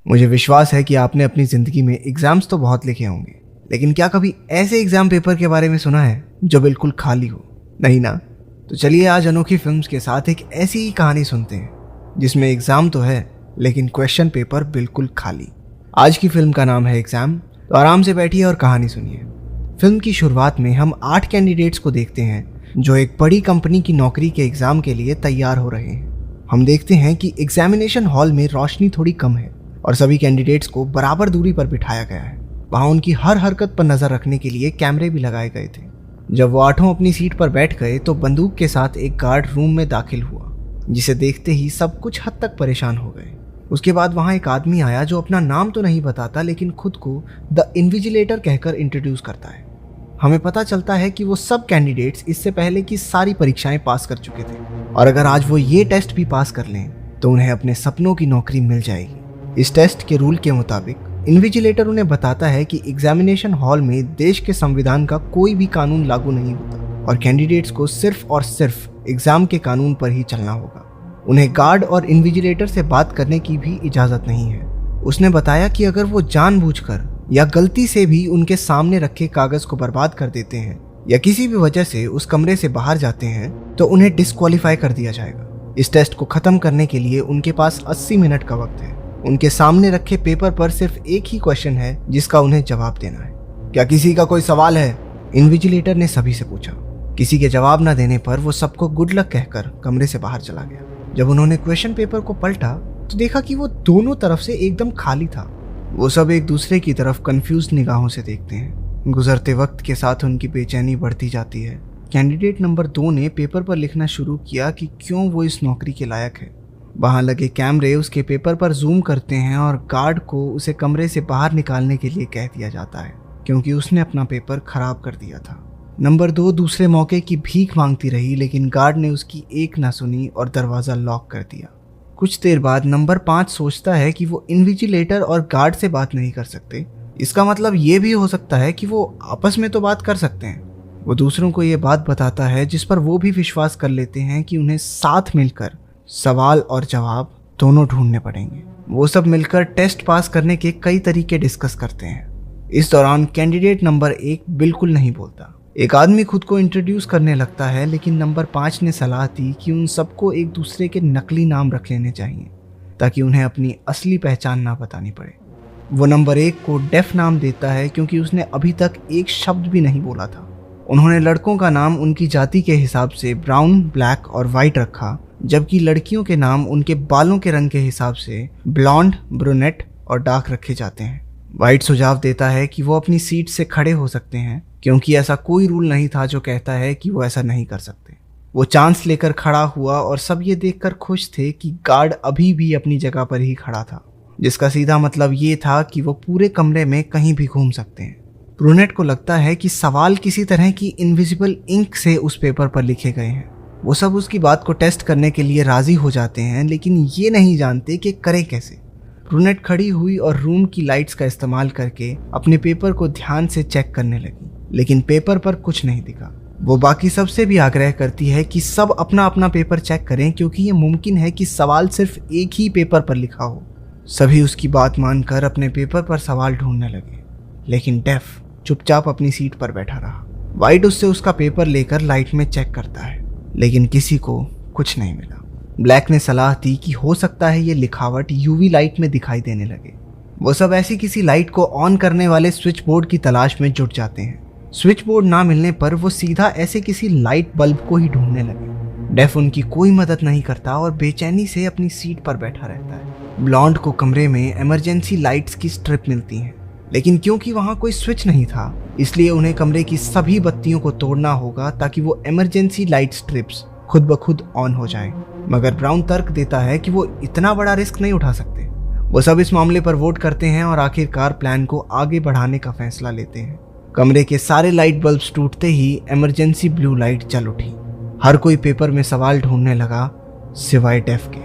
मुझे विश्वास है कि आपने अपनी ज़िंदगी में एग्ज़ाम्स तो बहुत लिखे होंगे, लेकिन क्या कभी ऐसे एग्ज़ाम पेपर के बारे में सुना है जो बिल्कुल खाली हो? नहीं ना? तो चलिए आज अनोखी फिल्म्स के साथ एक ऐसी ही कहानी सुनते हैं जिसमें एग्ज़ाम तो है लेकिन क्वेश्चन पेपर बिल्कुल खाली। आज की फिल्म का नाम है एग्ज़ाम, तो आराम से बैठिए और कहानी सुनिए। फिल्म की शुरुआत में हम 8 कैंडिडेट्स को देखते हैं जो एक बड़ी कंपनी की नौकरी के एग्ज़ाम के लिए तैयार हो रहे हैं। हम देखते हैं कि एग्जामिनेशन हॉल में रोशनी थोड़ी कम है और सभी कैंडिडेट्स को बराबर दूरी पर बिठाया गया है। वहाँ उनकी हर हरकत पर नज़र रखने के लिए कैमरे भी लगाए गए थे। जब वो 8 अपनी सीट पर बैठ गए तो बंदूक के साथ एक गार्ड रूम में दाखिल हुआ, जिसे देखते ही सब कुछ हद तक परेशान हो गए। उसके बाद वहाँ एक आदमी आया जो अपना नाम तो नहीं बताता लेकिन खुद को द इन्विजिलेटर कहकर इंट्रोड्यूस करता है। हमें पता चलता है कि वो सब कैंडिडेट्स इससे पहले की सारी परीक्षाएं पास कर चुके थे और अगर आज वो ये टेस्ट भी पास कर लें तो उन्हें अपने सपनों की नौकरी मिल जाएगी। इस टेस्ट के रूल के मुताबिक इन्विजिलेटर उन्हें बताता है कि एग्जामिनेशन हॉल में देश के संविधान का कोई भी कानून लागू नहीं होता और कैंडिडेट्स को सिर्फ और सिर्फ एग्जाम के कानून पर ही चलना होगा। उन्हें गार्ड और इन्विजिलेटर से बात करने की भी इजाज़त नहीं है। उसने बताया कि अगर वो जानबूझकर या गलती से भी उनके सामने रखे कागज़ को बर्बाद कर देते हैं या किसी भी वजह से उस कमरे से बाहर जाते हैं तो उन्हें डिस्क्वालीफाई कर दिया जाएगा। इस टेस्ट को ख़त्म करने के लिए उनके पास 80 मिनट का वक्त है। उनके सामने रखे पेपर पर सिर्फ एक ही क्वेश्चन है जिसका उन्हें जवाब देना है। क्या किसी का कोई सवाल है? इन्विजिलेटर ने सभी से पूछा। किसी के जवाब न देने पर वो सबको गुड लक कहकर कमरे से बाहर चला गया। जब उन्होंने क्वेश्चन पेपर को पलटा तो देखा कि वो दोनों तरफ से एकदम खाली था। वो सब एक दूसरे की तरफ कंफ्यूज निगाहों से देखते हैं। गुजरते वक्त के साथ उनकी बेचैनी बढ़ती जाती है। कैंडिडेट नंबर 2 ने पेपर पर लिखना शुरू किया कि क्यों वो इस नौकरी के लायक है। वहाँ लगे कैमरे उसके पेपर पर जूम करते हैं और गार्ड को उसे कमरे से बाहर निकालने के लिए कह दिया जाता है क्योंकि उसने अपना पेपर खराब कर दिया था। नंबर 2 दूसरे मौके की भीख मांगती रही लेकिन गार्ड ने उसकी एक ना सुनी और दरवाज़ा लॉक कर दिया। कुछ देर बाद नंबर 5 सोचता है कि वो इन्विजिलेटर और गार्ड से बात नहीं कर सकते। इसका मतलब ये भी हो सकता है कि वो आपस में तो बात कर सकते हैं। वो दूसरों को ये बात बताता है जिस पर वो भी विश्वास कर लेते हैं कि उन्हें साथ मिलकर सवाल और जवाब दोनों ढूंढने पड़ेंगे। वो सब मिलकर टेस्ट पास करने के कई तरीके डिस्कस करते हैं। इस दौरान कैंडिडेट नंबर 1 बिल्कुल नहीं बोलता। एक आदमी खुद को इंट्रोड्यूस करने लगता है लेकिन नंबर 5 ने सलाह दी कि उन सबको एक दूसरे के नकली नाम रख लेने चाहिए ताकि उन्हें अपनी असली पहचान ना बतानी पड़े। वो नंबर 1 को डेफ नाम देता है क्योंकि उसने अभी तक एक शब्द भी नहीं बोला था। उन्होंने लड़कों का नाम उनकी जाति के हिसाब से ब्राउन, ब्लैक और वाइट रखा, जबकि लड़कियों के नाम उनके बालों के रंग के हिसाब से ब्लॉन्ड, ब्रूनेट और डार्क रखे जाते हैं। वाइट सुझाव देता है कि वो अपनी सीट से खड़े हो सकते हैं क्योंकि ऐसा कोई रूल नहीं था जो कहता है कि वो ऐसा नहीं कर सकते। वो चांस लेकर खड़ा हुआ और सब ये देखकर खुश थे कि गार्ड अभी भी अपनी जगह पर ही खड़ा था, जिसका सीधा मतलब ये था कि वो पूरे कमरे में कहीं भी घूम सकते हैं। ब्रूनेट को लगता है कि सवाल किसी तरह की इनविजिबल इंक से उस पेपर पर लिखे गए हैं। वो सब उसकी बात को टेस्ट करने के लिए राजी हो जाते हैं लेकिन ये नहीं जानते कि करें कैसे। ब्रूनेट खड़ी हुई और रूम की लाइट्स का इस्तेमाल करके अपने पेपर को ध्यान से चेक करने लगी लेकिन पेपर पर कुछ नहीं दिखा। वो बाकी सबसे भी आग्रह करती है कि सब अपना अपना पेपर चेक करें क्योंकि ये मुमकिन है कि सवाल सिर्फ एक ही पेपर पर लिखा हो। सभी उसकी बात मानकर अपने पेपर पर सवाल ढूंढने लगे लेकिन डेफ चुपचाप अपनी सीट पर बैठा रहा। वाइट उससे उसका पेपर लेकर लाइट में चेक करता है लेकिन किसी को कुछ नहीं मिला। ब्लैक ने सलाह दी कि हो सकता है ये लिखावट यूवी लाइट में दिखाई देने लगे। वो सब ऐसी किसी लाइट को ऑन करने वाले स्विच बोर्ड की तलाश में जुट जाते हैं। स्विच बोर्ड ना मिलने पर वो सीधा ऐसे किसी लाइट बल्ब को ही ढूंढने लगे। डेफ उनकी कोई मदद नहीं करता और बेचैनी से अपनी सीट पर बैठा रहता है। ब्लॉन्ड को कमरे में इमरजेंसी लाइट्स की स्ट्रिप मिलती हैं लेकिन क्योंकि वहाँ कोई स्विच नहीं था इसलिए उन्हें कमरे की सभी बत्तियों को तोड़ना होगा ताकि वो इमरजेंसी लाइट स्ट्रिप्स खुद ब खुद ऑन हो जाएं। मगर ब्राउन तर्क देता है कि वो इतना बड़ा रिस्क नहीं उठा सकते। वो सब इस मामले पर वोट करते हैं और आखिरकार प्लान को आगे बढ़ाने का फैसला लेते हैं। कमरे के सारे लाइट बल्ब्स टूटते ही इमरजेंसी ब्लू लाइट जल उठी। हर कोई पेपर में सवाल ढूंढने लगा सिवाय डेफ के,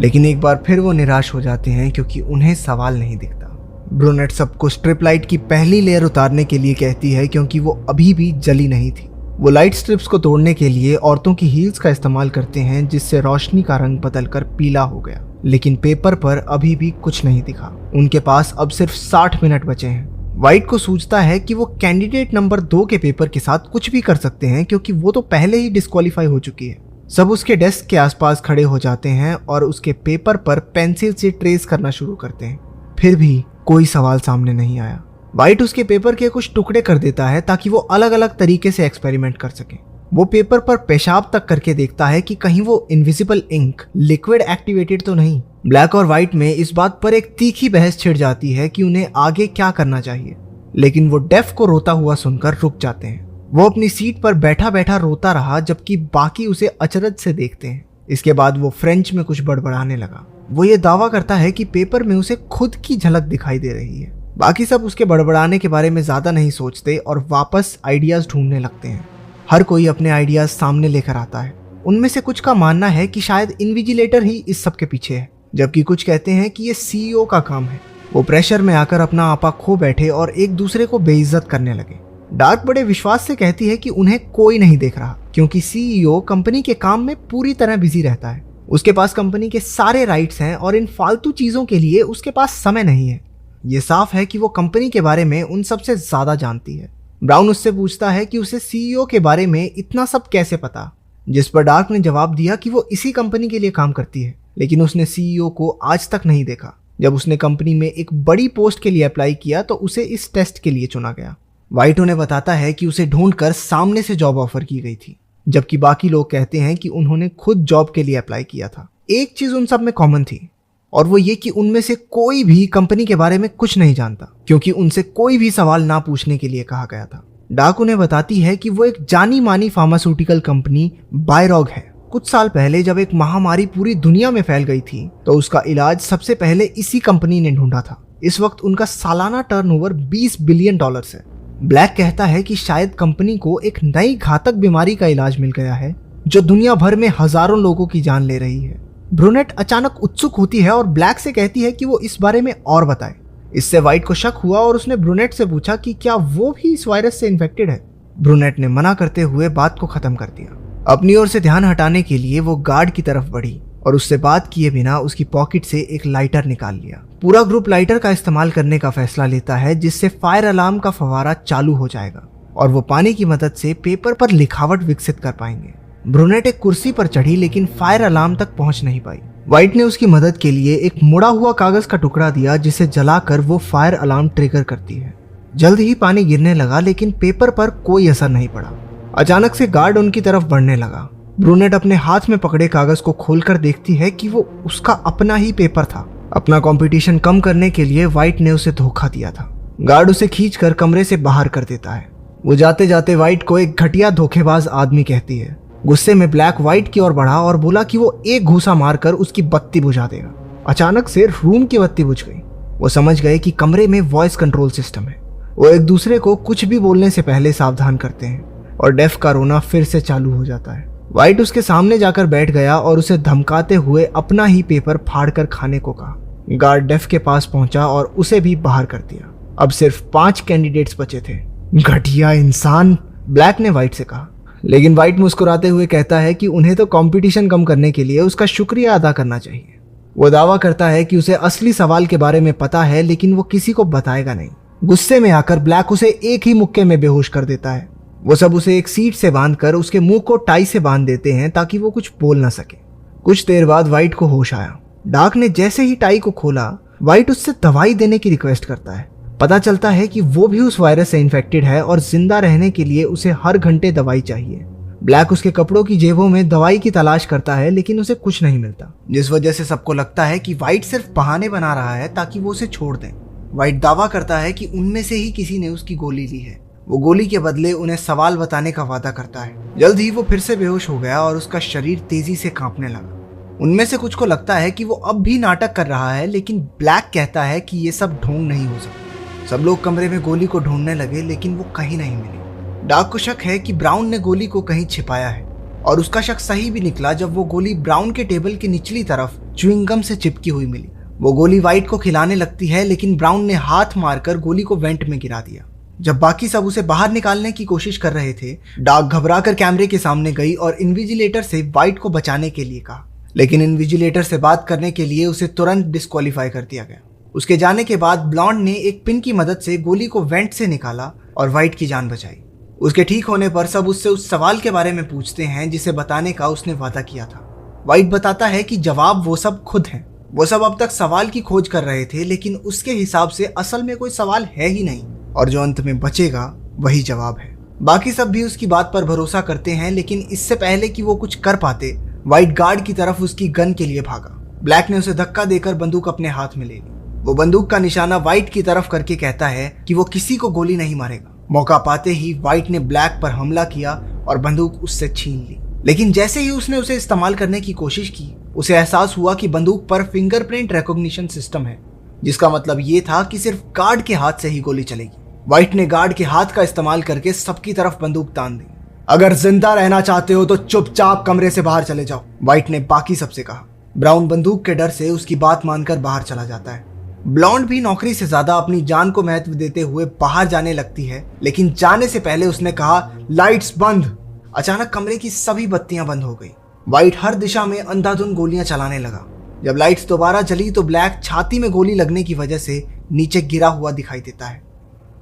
लेकिन एक बार फिर वो निराश हो जाते हैं क्योंकि उन्हें सवाल नहीं दिखता। ब्रूनेट सबको स्ट्रिप लाइट की पहली लेयर उतारने के लिए कहती है क्योंकि वो अभी भी जली नहीं थी। वो लाइट स्ट्रिप्स को तोड़ने के लिए औरतों की हील्स का इस्तेमाल करते हैं जिससे रोशनी का रंग बदलकर पीला हो गया। लेकिन पेपर पर अभी भी कुछ नहीं दिखा। उनके पास अब सिर्फ 60 मिनट बचे हैं। वाइट को सूझता है कि वो कैंडिडेट नंबर 2 के पेपर के साथ कुछ भी कर सकते हैं क्योंकि वो तो पहले ही डिस्क्वालीफाई हो चुकी है। सब उसके डेस्क के आसपास खड़े हो जाते हैं और उसके पेपर पर पेंसिल से ट्रेस करना शुरू करते हैं। फिर भी कोई सवाल सामने नहीं आया। वाइट उसके पेपर के कुछ टुकड़े कर देता है ताकि वो अलग अलग तरीके से एक्सपेरिमेंट कर सके। वो पेपर पर पेशाब तक करके देखता है कि कहीं वो इनविजिबल इंक लिक्विड एक्टिवेटेड तो नहीं। ब्लैक और व्हाइट में इस बात पर एक तीखी बहस छिड़ जाती है कि उन्हें आगे क्या करना चाहिए, लेकिन वो डेफ को रोता हुआ सुनकर रुक जाते हैं। वो अपनी सीट पर बैठा बैठा रोता रहा जबकि बाकी उसे अचरज से देखते हैं। इसके बाद वो फ्रेंच में कुछ बड़बड़ाने लगा। वो ये दावा करता है कि पेपर में उसे खुद की झलक दिखाई दे रही है। बाकी सब उसके बड़बड़ाने के बारे में ज्यादा नहीं सोचते और वापस आइडियाज ढूंढने लगते हैं। हर कोई अपने आइडियाज सामने लेकर आता है। उनमें से कुछ का मानना है कि शायद इन्विजिलेटर ही इस सब के पीछे है, जबकि कुछ कहते हैं कि ये सीईओ का काम है। वो प्रेशर में आकर अपना आपा खो बैठे और एक दूसरे को बेइज्जत करने लगे। डार्क बड़े विश्वास से कहती है कि उन्हें कोई नहीं देख रहा क्योंकि सीईओ कंपनी के काम में पूरी तरह बिजी रहता है। उसके पास कंपनी के सारे राइट्स हैं और इन फालतू चीजों के लिए उसके पास समय नहीं है। ये साफ है कि वो कंपनी के बारे में उन सबसे ज्यादा जानती है। ब्राउन उससे पूछता है कि उसे सीईओ के बारे में इतना सब कैसे पता, जिस पर डार्क ने जवाब दिया कि वो इसी कंपनी के लिए काम करती है, लेकिन उसने सीईओ को आज तक नहीं देखा। जब उसने कंपनी में एक बड़ी पोस्ट के लिए अप्लाई किया तो उसे इस टेस्ट के लिए चुना गया। व्हाइट उन्हें बताता है कि उसे ढूंढकर सामने से जॉब ऑफर की गई थी, जबकि बाकी लोग कहते हैं कि उन्होंने खुद जॉब के लिए अप्लाई किया था। एक चीज उन सब में कॉमन थी और वो ये कि उनमें से कोई भी कंपनी के बारे में कुछ नहीं जानता क्योंकि उनसे कोई भी सवाल ना पूछने के लिए कहा गया था। डार्क उन्हें बताती है कि वो एक जानी मानी फार्मास्यूटिकल कंपनी बायरॉग है। कुछ साल पहले जब एक महामारी पूरी दुनिया में फैल गई थी तो उसका इलाज सबसे पहले इसी कंपनी ने ढूंढा था। इस वक्त उनका सालाना टर्नओवर $20 बिलियन है। ब्लैक कहता है कि शायद कंपनी को एक नई घातक बीमारी का इलाज मिल गया है जो दुनिया भर में हजारों लोगों की जान ले रही है। ब्रूनेट अचानक उत्सुक होती है और ब्लैक से कहती है कि वो इस बारे में और बताए। इससे व्हाइट को शक हुआ और उसने ब्रूनेट से पूछा कि क्या वो भी इस वायरस से इन्फेक्टेड है। ब्रूनेट ने मना करते हुए बात को खत्म कर दिया। अपनी ओर से ध्यान हटाने के लिए वो गार्ड की तरफ बढ़ी और उससे बात किए बिना उसकी पॉकेट से एक लाइटर निकाल लिया। पूरा ग्रुप लाइटर का इस्तेमाल करने का फैसला लेता है जिससे फायर अलार्म का फव्वारा चालू हो जाएगा और वो पानी की मदद से पेपर पर लिखावट विकसित कर पाएंगे। ब्रूनेट एक कुर्सी पर चढ़ी लेकिन फायर अलार्म तक पहुंच नहीं पाई। व्हाइट ने उसकी मदद के लिए एक मुड़ा हुआ कागज का टुकड़ा दिया जिसे जलाकर वो फायर अलार्म ट्रिगर करती है। जल्द ही पानी गिरने लगा लेकिन पेपर पर कोई असर नहीं पड़ा। अचानक से गार्ड उनकी तरफ बढ़ने लगा। ब्रूनेट अपने हाथ में पकड़े कागज को खोलकर देखती है कि वो उसका अपना ही पेपर था। अपना कंपटीशन कम करने के लिए व्हाइट ने उसे धोखा दिया था। गार्ड उसे खींचकर कमरे से बाहर कर देता है। वो जाते जाते व्हाइट को एक घटिया धोखेबाज आदमी कहती है। गुस्से में ब्लैक व्हाइट की ओर बढ़ा और बोला कि वो एक घूसा मारकर उसकी बत्ती बुझा देगा। अचानक से रूम की बत्ती बुझ गई। वो समझ गए कि कमरे में वॉइस कंट्रोल सिस्टम है। वो एक दूसरे को कुछ भी बोलने से पहले सावधान करते हैं और डेफ का रोना फिर से चालू हो जाता है। व्हाइट उसके सामने जाकर बैठ गया और उसे धमकाते हुए अपना ही पेपर फाड़कर खाने को कहा। गार्ड डेफ के पास पहुंचा और उसे भी बाहर कर दिया। अब सिर्फ 5 कैंडिडेट्स बचे थे। घटिया इंसान, ब्लैक ने व्हाइट से कहा। लेकिन व्हाइट मुस्कुराते हुए कहता है कि उन्हें तो कंपटीशन कम करने के लिए उसका शुक्रिया अदा करना चाहिए। वो दावा करता है कि उसे असली सवाल के बारे में पता है लेकिन वो किसी को बताएगा नहीं। गुस्से में आकर ब्लैक उसे एक ही मुक्के में बेहोश कर देता है। वो सब उसे एक सीट से बांधकर उसके मुंह को टाई से बांध देते हैं ताकि वो कुछ बोल ना सके। कुछ देर बाद व्हाइट को होश आया। डार्क ने जैसे ही टाई को खोला, व्हाइट उससे दवाई देने की रिक्वेस्ट करता है। पता चलता है कि वो भी उस वायरस से इन्फेक्टेड है और जिंदा रहने के लिए उसे हर घंटे दवाई चाहिए। ब्लैक उसके कपड़ों की जेबों में दवाई की तलाश करता है लेकिन उसे कुछ नहीं मिलता, जिस वजह से सबको लगता है कि व्हाइट सिर्फ बहाने बना रहा है ताकि वो उसे छोड़ दें। व्हाइट दावा करता है कि उनमें से ही किसी ने उसकी गोली ली है। वो गोली के बदले उन्हें सवाल बताने का वादा करता है। जल्द ही वो फिर से बेहोश हो गया और उसका शरीर तेजी से कांपने लगा। उनमें से कुछ को लगता है कि वो अब भी नाटक कर रहा है, लेकिन ब्लैक कहता है कि ये सब ढोंग नहीं हो सकता। सब लोग कमरे में गोली को ढूंढने लगे लेकिन वो कहीं नहीं मिली। डार्क को शक है कि ब्राउन ने गोली को कहीं छिपाया है और उसका शक सही भी निकला जब वो गोली ब्राउन के टेबल की निचली तरफ च्युइंगम से चिपकी हुई मिली। वो गोली व्हाइट को खिलाने लगती है लेकिन ब्राउन ने हाथ मारकर गोली को वेंट में गिरा दिया। जब बाकी सब उसे बाहर निकालने की कोशिश कर रहे थे, डार्क घबराकर कैमरे के सामने गई और इन्विजिलेटर से व्हाइट को बचाने के लिए कहा। लेकिन इन्विजिलेटर से बात करने के लिए उसे तुरंत डिस्क्वालीफाई कर दिया गया। उसके जाने के बाद ब्लॉन्ड ने एक पिन की मदद से गोली को वेंट से निकाला और वाइट की जान बचाई। उसके ठीक होने पर सब उससे उस सवाल के बारे में पूछते हैं जिसे बताने का उसने वादा किया था। वाइट बताता है कि जवाब वो सब खुद हैं। वो सब अब तक सवाल की खोज कर रहे थे, लेकिन उसके हिसाब से असल में कोई सवाल है ही नहीं और जो अंत में बचेगा वही जवाब है। बाकी सब भी उसकी बात पर भरोसा करते हैं, लेकिन इससे पहले कि वो कुछ कर पाते, वाइट गार्ड की तरफ उसकी गन के लिए भागा। ब्लैक ने उसे धक्का देकर बंदूक अपने हाथ में ले ली। वो बंदूक का निशाना वाइट की तरफ करके कहता है कि वो किसी को गोली नहीं मारेगा। मौका पाते ही वाइट ने ब्लैक पर हमला किया और बंदूक उससे छीन ली। लेकिन जैसे ही उसने उसे इस्तेमाल करने की कोशिश की, उसे एहसास हुआ कि बंदूक पर फिंगरप्रिंट रिकॉग्निशन सिस्टम है, जिसका मतलब ये था कि सिर्फ गार्ड के हाथ से ही गोली चलेगी। वाइट ने गार्ड के हाथ का इस्तेमाल करके सबकी तरफ बंदूक तान दी। अगर जिंदा रहना चाहते हो तो चुपचाप कमरे से बाहर चले जाओ, वाइट ने बाकी सबसे कहा। ब्राउन बंदूक के डर से उसकी बात मानकर बाहर चला जाता है। ब्लॉन्ड भी नौकरी से ज्यादा अपनी जान को महत्व देते हुए बाहर जाने लगती है, लेकिन जाने से पहले उसने कहा, लाइट्स बंद। अचानक कमरे की सभी बत्तियां बंद हो गई। वाइट हर दिशा में अंधाधुंध गोलियां चलाने लगा। जब लाइट्स दोबारा जली तो ब्लैक छाती में गोली लगने की वजह से नीचे गिरा हुआ दिखाई देता है।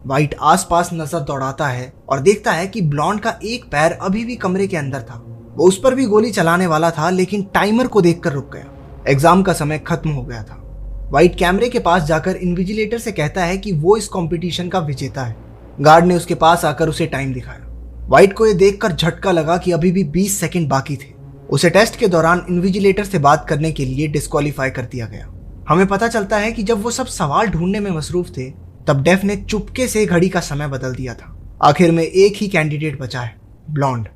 वाइट आसपास नजर दौड़ाता है और देखता है कि ब्लॉन्ड का एक पैर अभी भी कमरे के अंदर था। वो उस पर भी गोली चलाने वाला था, लेकिन टाइमर को देखकर रुक गया। एग्जाम का समय खत्म हो गया था। वाइट कैमरे के पास जाकर इन्विजिलेटर से कहता है कि वो इस कंपटीशन का विजेता है। गार्ड ने उसके पास आकर उसे टाइम दिखाया। वाइट को यह देखकर झटका लगा कि अभी भी 20 सेकंड बाकी थे। उसे टेस्ट के दौरान इन्विजिलेटर से बात करने के लिए डिस्क्वालीफाई कर दिया गया। हमें पता चलता है कि जब वो सब सवाल ढूंढने में मसरूफ थे, तब डेफ ने चुपके से घड़ी का समय बदल दिया था। आखिर में एक ही कैंडिडेट बचा है, ब्लॉन्ड।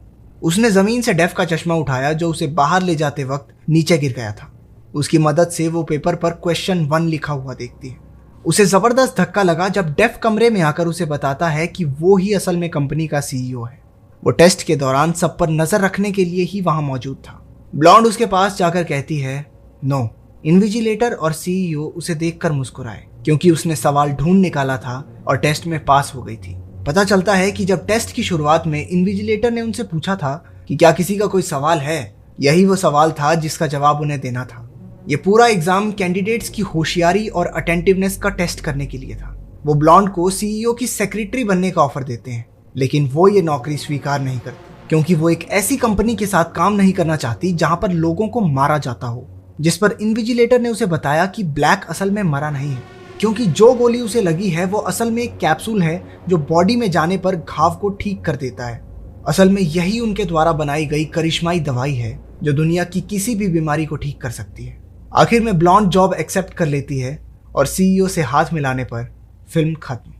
उसने जमीन से डेफ का चश्मा उठाया जो उसे बाहर ले जाते वक्त नीचे गिर गया था। उसकी मदद से वो पेपर पर क्वेश्चन 1 लिखा हुआ देखती है। उसे जबरदस्त धक्का लगा जब डेफ कमरे में आकर उसे बताता है कि वो ही असल में कंपनी का सीईओ है। वो टेस्ट के दौरान सब पर नजर रखने के लिए ही वहां मौजूद था। ब्लॉन्ड उसके पास जाकर कहती है, नो। इन्विजिलेटर और सीईओ उसे देखकर मुस्कुराए, क्योंकि उसने सवाल ढूंढ निकाला था और टेस्ट में पास हो गई थी। पता चलता है कि जब टेस्ट की शुरुआत में इन्विजिलेटर ने उनसे पूछा था कि क्या किसी का कोई सवाल है, यही वो सवाल था जिसका जवाब उन्हें देना था। ये पूरा एग्जाम कैंडिडेट्स की होशियारी और अटेंटिवनेस का टेस्ट करने के लिए था। वो ब्लॉन्ड को सीईओ की सेक्रेटरी बनने का ऑफर देते हैं, लेकिन वो ये नौकरी स्वीकार नहीं करती, क्योंकि वो एक ऐसी कंपनी के साथ काम नहीं करना चाहती जहां पर लोगों को मारा जाता हो। जिस पर इन्विजिलेटर ने उसे बताया कि ब्लैक असल में मरा नहीं है, क्योंकि जो गोली उसे लगी है वो असल में एक कैप्सूल है जो बॉडी में जाने पर घाव को ठीक कर देता है। असल में यही उनके द्वारा बनाई गई करिश्माई दवाई है जो दुनिया की किसी भी बीमारी को ठीक कर सकती है। आखिर में ब्लॉन्ड जॉब एक्सेप्ट कर लेती है और सीईओ से हाथ मिलाने पर फिल्म खत्म।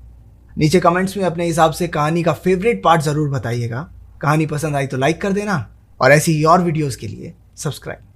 नीचे कमेंट्स में अपने हिसाब से कहानी का फेवरेट पार्ट जरूर बताइएगा। कहानी पसंद आई तो लाइक कर देना और ऐसी ही और वीडियोस के लिए सब्सक्राइब।